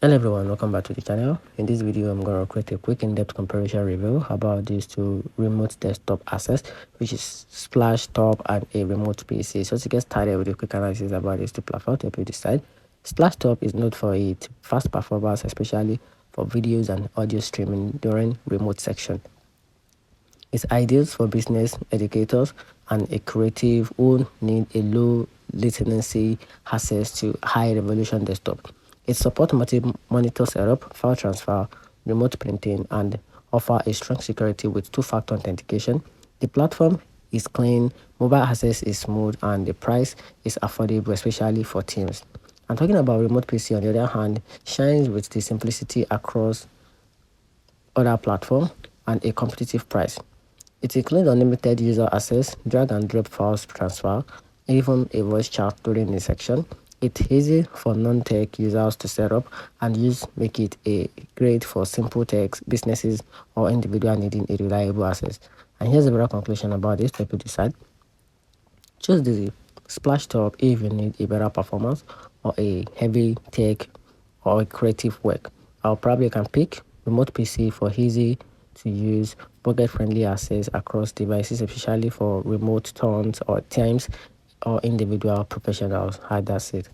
Hello everyone, welcome back to the channel. In this video, I'm going to create a quick in-depth comparison review about these two remote desktop assets, which is Splashtop and a remote PC. So to get started with a quick analysis about these two platforms to help you decide, Splashtop is known for its fast performance, especially for videos and audio streaming during remote section. It's ideal for business educators and a creative who need a low latency access to high resolution desktop. It supports multi-monitor setup, file transfer, remote printing, and offer a strong security with two-factor authentication. The platform is clean, mobile access is smooth, and the price is affordable, especially for teams. I'm talking about remote PC, on the other hand, shines with the simplicity across other platforms and a competitive price. It includes unlimited user access, drag and drop files transfer, even a voice chat during the section. It's easy for non-tech users to set up and use, make it great for simple tech businesses or individuals needing a reliable access. And here's a better conclusion about this to help you decide. Choose the Splashtop if you need a better performance or a heavy tech or a creative work. I'll probably can pick remote PC for easy to use, pocket-friendly access across devices, especially for remote turns or teams or individual professionals. That's it.